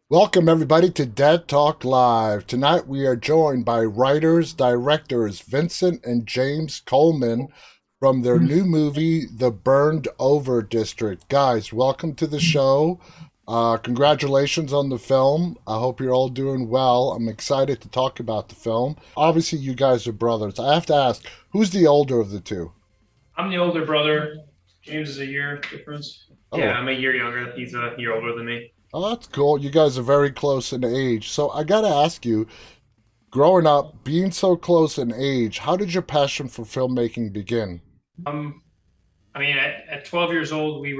Welcome, everybody, to Dead Talk Live. Tonight we are joined by writers, directors Vincent and James Coleman from their new movie, The Burned Over District. Guys, welcome to the show. Congratulations on the film. I hope you're all doing well. I'm excited to talk about the film. Obviously, you guys are brothers. I have to ask, who's the older of the two? I'm the older brother. James is a year difference. Yeah, Oh, I'm a year younger. He's a year older than me. oh, that's cool. You guys are very close in age. So I got to ask you, growing up, being so close in age, how did your passion for filmmaking begin? Um, at 12 years old, we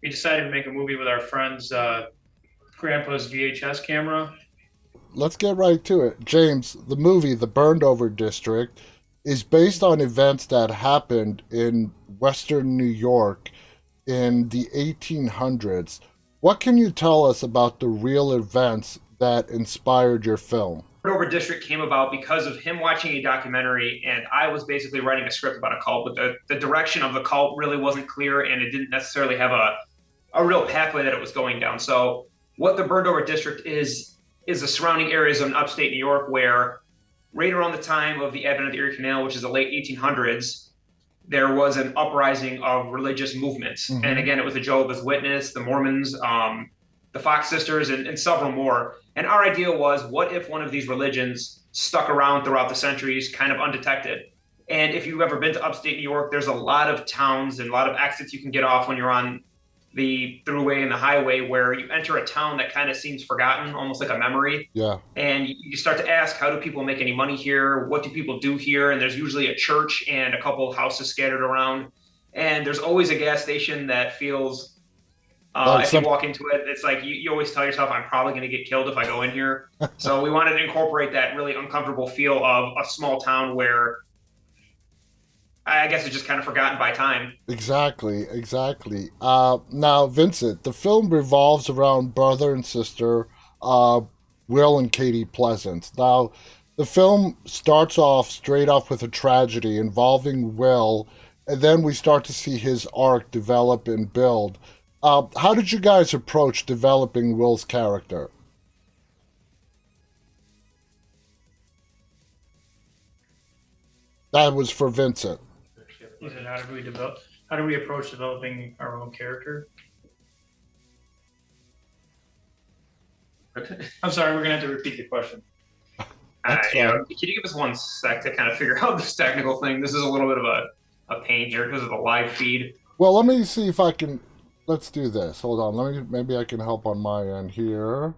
decided to make a movie with our friend's grandpa's VHS camera. Let's get right to it. James, the movie, The Burned Over District, is based on events that happened in Western New York in the 1800s. What can you tell us about the real events that inspired your film? Over District came about because of him watching a documentary, and I was basically writing a script about a cult, but the direction of the cult really wasn't clear, and it didn't necessarily have a real pathway that it was going down. So, what the Burned Over District is the surrounding areas of upstate New York, where right around the time of the advent of the Erie Canal, which is the late 1800s, there was an uprising of religious movements. And Mm-hmm. again, it was the Jehovah's Witness, the Mormons, the Fox Sisters, and several more. And our idea was, what if one of these religions stuck around throughout the centuries, kind of undetected? And if you've ever been to upstate New York, there's a lot of towns and a lot of exits you can get off when you're on the throughway and the highway where you enter a town that kind of seems forgotten, almost like a memory. Yeah. And you start to ask, how do people make any money here? What do people do here? And there's usually a church and a couple of houses scattered around. And there's always a gas station that feels, Like if you some walk into it, it's like you always tell yourself, I'm probably going to get killed if I go in here. So we wanted to incorporate that really uncomfortable feel of a small town where I guess it's just kind of forgotten by time. Exactly, exactly. Now, Vincent, the film revolves around brother and sister, uh, Will and Katie Pleasance. Now, the film starts off straight off with a tragedy involving Will, and then we start to see his arc develop and build. How did you guys approach developing Will's character? That was for Vincent. He said, How do we approach developing our own character? I'm sorry, we're gonna have to repeat the question. That's Yeah, fine. can you give us one sec to kind of figure out this technical thing? This is a little bit of a pain here because of the live feed. Well, let me see if I can. Let's do this. Hold on. Maybe I can help on my end here.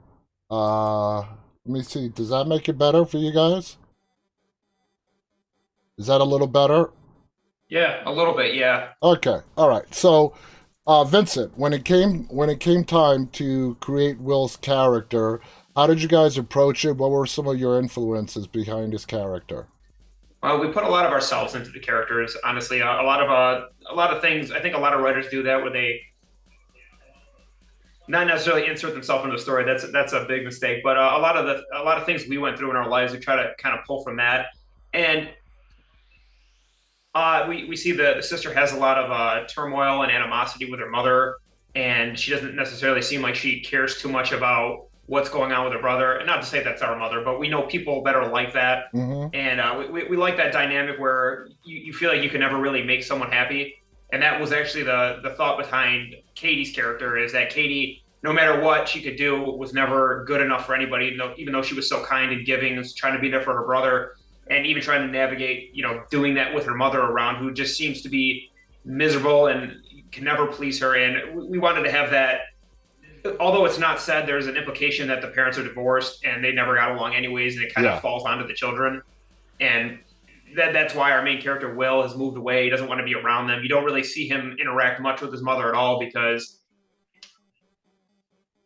Let me see. Does that make it better for you guys? Is that a little better? Yeah. A little bit, yeah. Okay. All right. So, Vincent, when it came time to create Will's character, how did you guys approach it? What were some of your influences behind his character? Well, we put a lot of ourselves into the characters. Honestly, a lot of things. I think a lot of writers do that where they not necessarily insert themselves into the story. That's a big mistake. But a lot of things we went through in our lives, we try to kind of pull from that. And we see the sister has a lot of turmoil and animosity with her mother, and she doesn't necessarily seem like she cares too much about what's going on with her brother. And not to say that's our mother, but we know people that are like that, Mm-hmm. and we like that dynamic where you feel like you can never really make someone happy. And that was actually the thought behind Katie's character is that Katie, no matter what she could do, was never good enough for anybody. Even though she was so kind and giving, and trying to be there for her brother, and even trying to navigate, doing that with her mother around, who just seems to be miserable and can never please her. And we wanted to have that. Although it's not said, there's an implication that the parents are divorced and they never got along anyways, and it kind of Yeah. falls onto the children. And that's why our main character Will has moved away. He doesn't want to be around them. You don't really see him interact much with his mother at all because,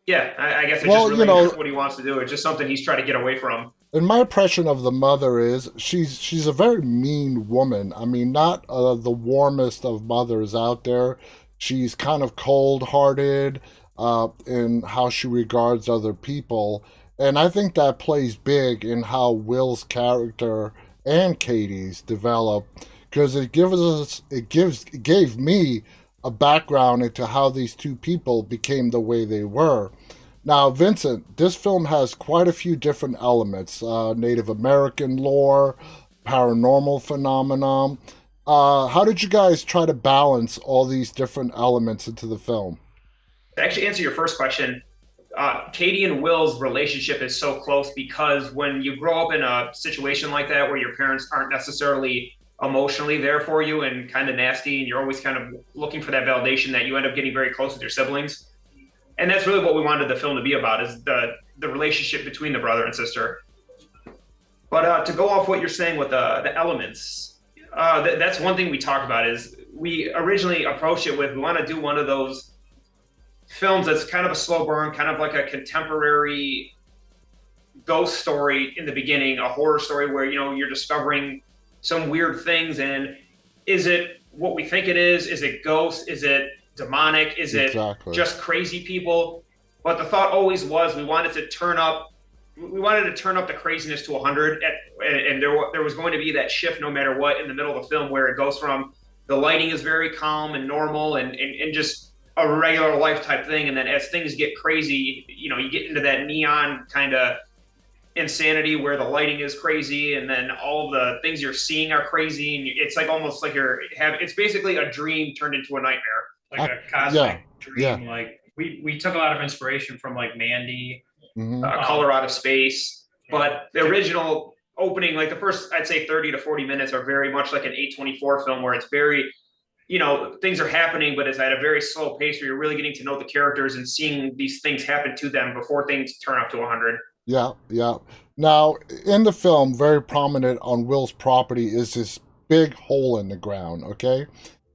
yeah, I guess it's just Well, really not what he wants to do. It's just something he's trying to get away from. and my impression of the mother is she's a very mean woman. I mean, not the warmest of mothers out there. She's kind of cold-hearted in how she regards other people, and I think that plays big in how Will's character and Katie's develop because it gave me a background into how these two people became the way they were. Now, Vincent, this film has quite a few different elements: Native American lore, paranormal phenomenon. How did you guys try to balance all these different elements into the film? To actually answer your first question, Katie and Will's relationship is so close because when you grow up in a situation like that where your parents aren't necessarily emotionally there for you and kind of nasty, and you're always kind of looking for that validation, that you end up getting very close with your siblings. And that's really what we wanted the film to be about, is the relationship between the brother and sister. But to go off what you're saying with the elements, that's one thing we talked about. Is we originally approached it with, we want to do one of those films that's kind of a slow burn, kind of like a contemporary ghost story in the beginning, a horror story where, you know, you're discovering some weird things, and is it what we think it is? Is it ghosts? Is it demonic? Is it just crazy people? But the thought always was we wanted to turn up the craziness to 100, and there was going to be that shift no matter what in the middle of the film, where it goes from the lighting is very calm and normal and just a regular life type thing, and then as things get crazy, you know, you get into that neon kind of insanity where the lighting is crazy, and then all the things you're seeing are crazy, and it's like almost like it's basically a dream turned into a nightmare, like a cosmic dream. Like we took a lot of inspiration from like Mandy, Color Out of Space, but the original opening, like the first, I'd say 30 to 40 minutes are very much like an A24 film, where it's very, you know, things are happening, but it's at a very slow pace where you're really getting to know the characters and seeing these things happen to them before things turn up to 100. Yeah, yeah. Now, in the film, very prominent on Will's property is this big hole in the ground, okay?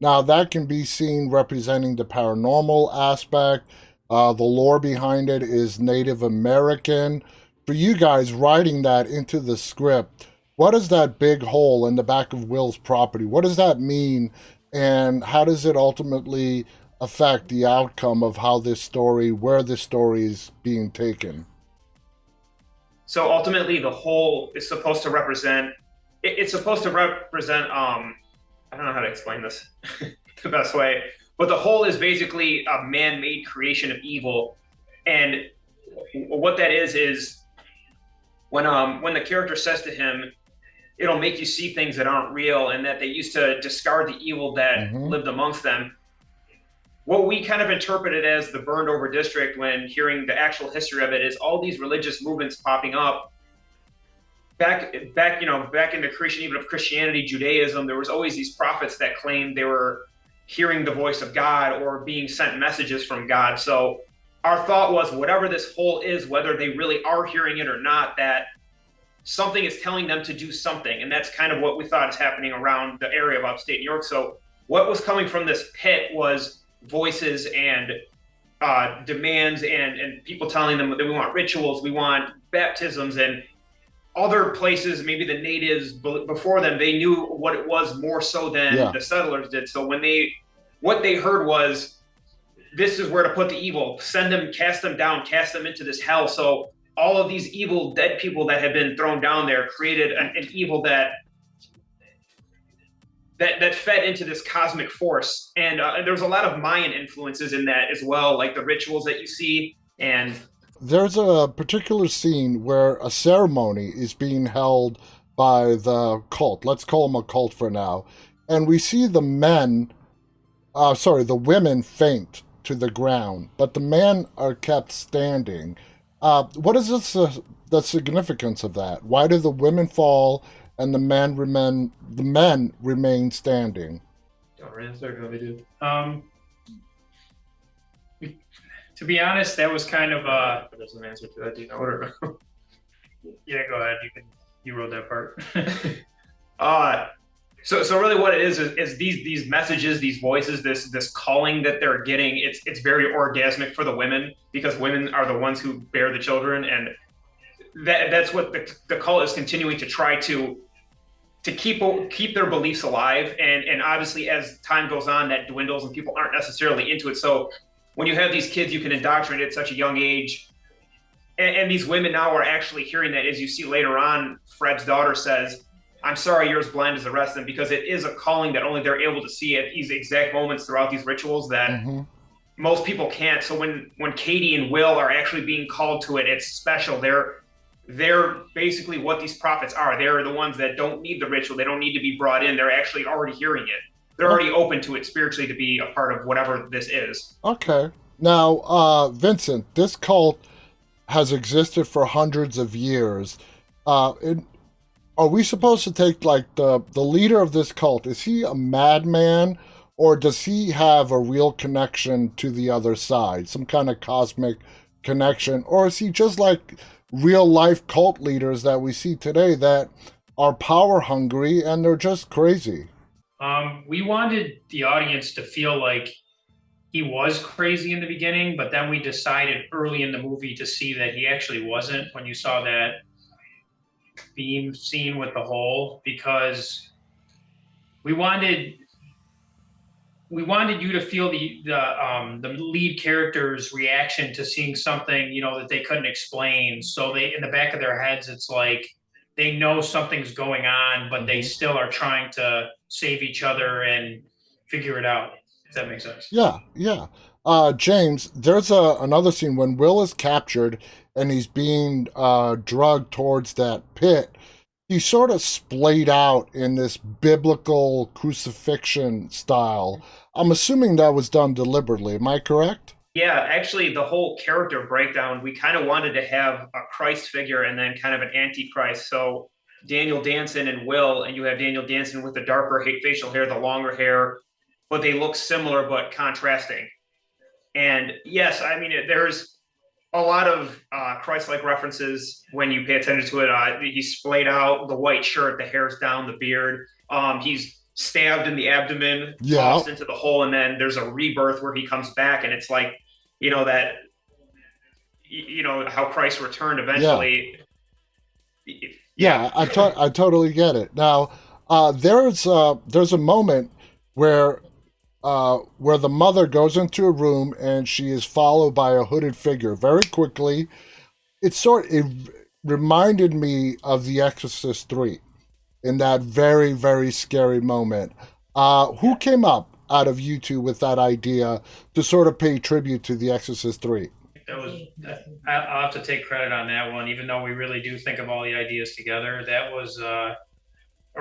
Now, that can be seen representing the paranormal aspect. The lore behind it is Native American. For you guys writing that into the script, what is that big hole in the back of Will's property? What does that mean, and how does it ultimately affect the outcome of how this story, where this story is being taken? So ultimately, the hole is supposed to represent. It's supposed to represent. I don't know how to explain this the best way, but the hole is basically a man-made creation of evil, and what that is when the character says to him, "It'll make you see things that aren't real," and that they used to discard the evil that lived amongst them. What we kind of interpreted as the burned over district, when hearing the actual history of it, is all these religious movements popping up back in the creation even of Christianity, Judaism. There was always these prophets that claimed they were hearing the voice of God or being sent messages from God. So our thought was, whatever this hole is, whether they really are hearing it or not, that something is telling them to do something. And that's kind of what we thought is happening around the area of upstate New York. So what was coming from this pit was voices and demands and people telling them that we want rituals, we want baptisms, and other places, maybe the natives before them, they knew what it was more so than the settlers did. So what they heard was, this is where to put the evil, send them, cast them down, cast them into this hell. So all of these evil dead people that had been thrown down there created an evil that fed into this cosmic force. And there was a lot of Mayan influences in that as well, like the rituals that you see. And there's a particular scene where a ceremony is being held by the cult. Let's call them a cult for now. And we see the women faint to the ground, but the men are kept standing. What is the significance of that? Why do the women fall and the men remain standing? To be honest, that was kind of there's an answer to that. Do you know it? Or yeah, go ahead. You wrote that part. So really what it is these messages, these voices, this calling that they're getting, it's very orgasmic for the women, because women are the ones who bear the children, and that's what the cult is continuing to try to keep their beliefs alive, and obviously as time goes on that dwindles and people aren't necessarily into it. So when you have these kids you can indoctrinate at such a young age, and these women now are actually hearing that. As you see later on, Fred's daughter says, "I'm sorry, you're as blind as the rest of them," because it is a calling that only they're able to see at these exact moments throughout these rituals that most people can't. So when Katie and Will are actually being called to it, it's special. They're basically what these prophets are. They're the ones that don't need the ritual. They don't need to be brought in. They're actually already hearing it. They're already open to it spiritually to be a part of whatever this is. Okay. Now, Vincent, this cult has existed for hundreds of years. Are we supposed to take like the leader of this cult? Is he a madman, or does he have a real connection to the other side, some kind of cosmic connection, or is he just like real life cult leaders that we see today that are power hungry and they're just crazy? We wanted the audience to feel like he was crazy in the beginning, but then we decided early in the movie to see that he actually wasn't when you saw that beam scene with the hole, because we wanted you to feel the lead character's reaction to seeing something, that they couldn't explain. So they, in the back of their heads, it's like they know something's going on, but they still are trying to save each other and figure it out. If that makes sense. Yeah, yeah. James, there's another scene when Will is captured and he's being drugged towards that pit. He's sort of splayed out in this biblical crucifixion style. I'm assuming that was done deliberately. Am I correct? Yeah, actually, the whole character breakdown, we kind of wanted to have a Christ figure and then kind of an antichrist. So Daniel Danson and Will, and you have Daniel Danson with the darker facial hair, the longer hair, but they look similar but contrasting. And yes, I mean, there's a lot of Christ-like references when you pay attention to it. He's splayed out, the white shirt, the hair's down, the beard. He's stabbed in the abdomen, tossed into the hole, and then there's a rebirth where he comes back, and it's like, that, how Christ returned eventually. Yeah, I totally get it. Now, there's a moment where the mother goes into a room and she is followed by a hooded figure very quickly. It reminded me of The Exorcist 3 in that very, very scary moment. Who came up out of you two with that idea to sort of pay tribute to The Exorcist 3? I'll have to take credit on that one, even though we really do think of all the ideas together. That was a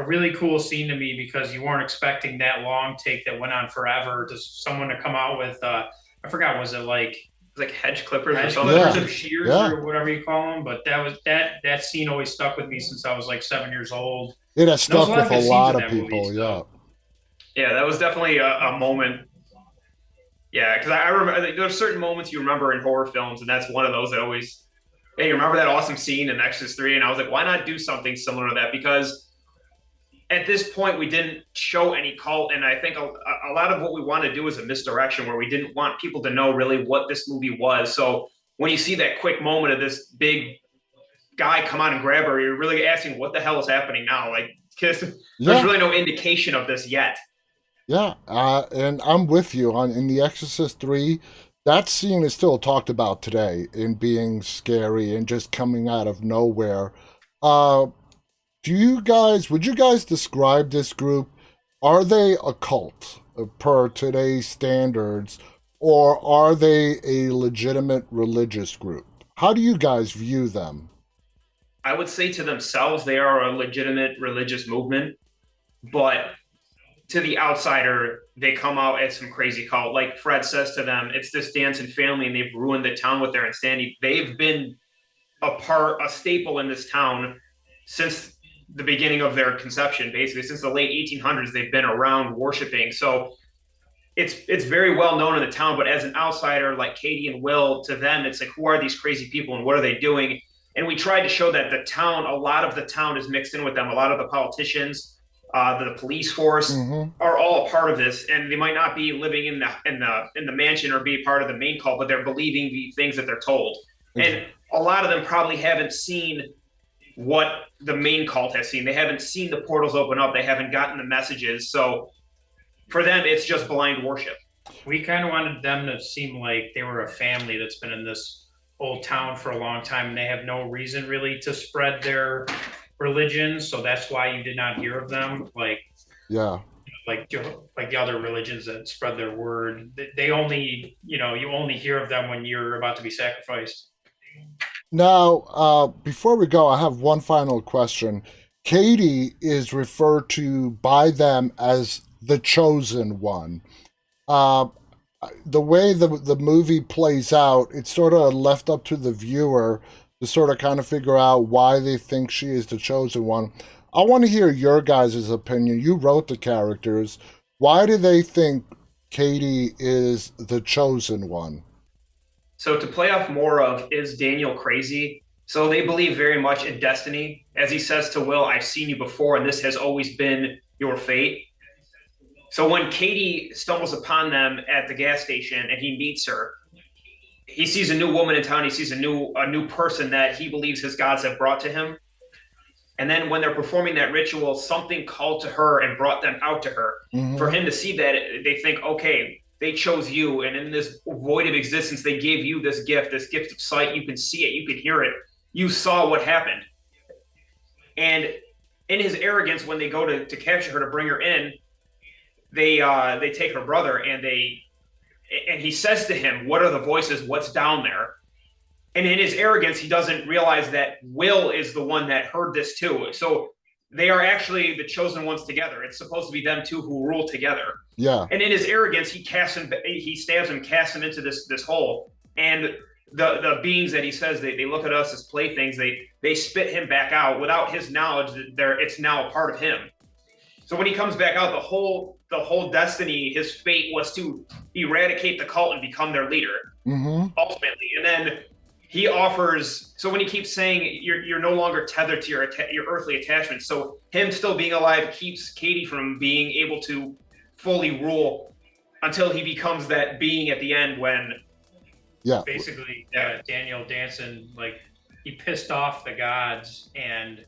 really cool scene to me, because you weren't expecting that long take that went on forever to someone to come out with, I forgot, was it like hedge clippers or something? Or shears or whatever you call them. But that was that scene always stuck with me since I was like 7 years old. It has stuck with a lot of people. Movie, yeah, that was definitely a moment. Yeah, because I remember there's certain moments you remember in horror films, and that's one of those that always, hey, you remember that awesome scene in Exorcist 3? And I was like, why not do something similar to that? Because at this point, we didn't show any cult, and I think a lot of what we want to do is a misdirection, where we didn't want people to know really what this movie was. So when you see that quick moment of this big guy come on and grab her, you're really asking, what the hell is happening now? Like, because there's really no indication of this yet. Yeah, and I'm with you in The Exorcist 3. That scene is still talked about today in being scary and just coming out of nowhere. Would you guys describe this group? Are they a cult per today's standards, or are they a legitimate religious group? How do you guys view them? I would say to themselves, they are a legitimate religious movement, but to the outsider, they come out as some crazy cult. Like Fred says to them, it's this Danson family, and they've ruined the town with their insanity. They've been a staple in this town since the beginning of their conception, basically. Since the late 1800s, they've been around worshiping. So it's very well known in the town, but as an outsider like Katie and Will, to them, it's like, who are these crazy people and what are they doing? And we tried to show that a lot of the town is mixed in with them. A lot of the politicians, the police force are all a part of this, and they might not be living in the mansion or be part of the main cult, but they're believing the things that they're told. And a lot of them probably haven't seen what the main cult has seen. They haven't seen the portals open up. They haven't gotten the messages. So for them, it's just blind worship. We kind of wanted them to seem like they were a family that's been in this old town for a long time, and they have no reason really to spread their religion. So that's why you did not hear of them. Like, yeah, like the other religions that spread their word. They only, you only hear of them when you're about to be sacrificed. Now, before we go, I have one final question. Katie is referred to by them as the chosen one. Uh, the way the movie plays out, it's sort of left up to the viewer to sort of kind of figure out why they think she is the chosen one. I want to hear your guys' opinion. You wrote the characters. Why do they think Katie is the chosen one? So to play off more of is Daniel crazy? So they believe very much in destiny. As he says to Will, I've seen you before, and this has always been your fate. So when Katie stumbles upon them at the gas station and he meets her, he sees a new woman in town. He sees a new person that he believes his gods have brought to him. And then when they're performing that ritual, something called to her and brought them out to her. Mm-hmm. For him to see that, they think, okay, they chose you. And in this void of existence, they gave you this gift of sight. You can see it, you can hear it. You saw what happened. And in his arrogance, when they go to capture her, to bring her in, they take her brother and he says to him, what are the voices? What's down there? And in his arrogance, he doesn't realize that Will is the one that heard this too. So they are actually the chosen ones together. It's supposed to be them two who rule together. Yeah. And in his arrogance, he stabs him, casts him into this hole. And the beings that he says they look at us as playthings, they spit him back out without his knowledge that it's now a part of him. So when he comes back out, the whole destiny, his fate was to eradicate the cult and become their leader, ultimately. And then he offers. So when he keeps saying you're no longer tethered to your earthly attachments, so him still being alive keeps Katie from being able to fully rule until he becomes that being at the end when. Yeah. Basically, Daniel Danson, like, he pissed off the gods and,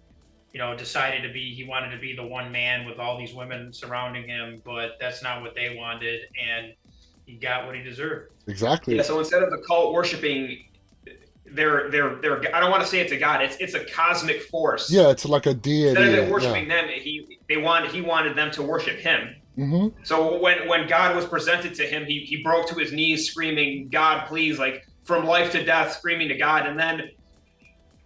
decided he wanted to be the one man with all these women surrounding him, but that's not what they wanted, and he got what he deserved. Exactly. Yeah. So instead of the cult worshiping their I don't want to say it's a god, it's a cosmic force. Yeah, it's like a deity. Instead of it worshiping them, he wanted them to worship him. Mm-hmm. So when God was presented to him, he broke to his knees screaming, God, please, like from life to death, screaming to God. And then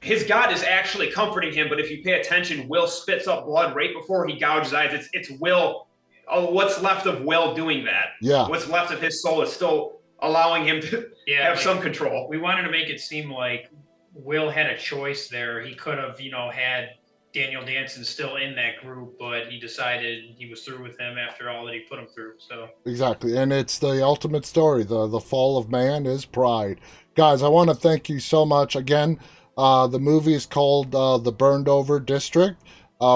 his God is actually comforting him. But if you pay attention, Will spits up blood right before he gouges eyes. It's Will. Oh, what's left of Will doing that? Yeah. What's left of his soul is still allowing him to have some control. We wanted to make it seem like Will had a choice there. He could have, had Daniel Danson still in that group, but he decided he was through with him after all that he put him through. So exactly, and it's the ultimate story. The fall of man is pride. Guys, I want to thank you so much again. The movie is called The Burned Over District.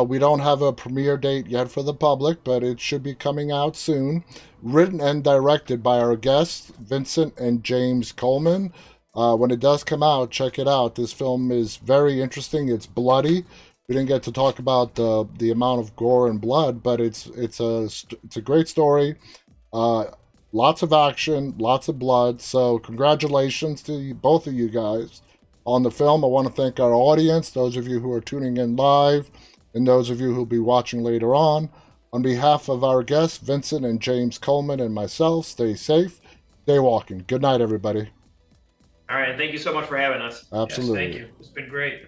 We don't have a premiere date yet for the public, but it should be coming out soon. Written and directed by our guests, Vincent and James Coleman. When it does come out, check it out. This film is very interesting. It's bloody. We didn't get to talk about the amount of gore and blood, but it's a great story. Lots of action, lots of blood. So congratulations to both of you guys on the film. I want to thank our audience, those of you who are tuning in live, and those of you who will be watching later on. On behalf of our guests, Vincent and James Coleman, and myself, stay safe, stay walking. Good night, everybody. All right. Thank you so much for having us. Absolutely. Yes, thank you. It's been great.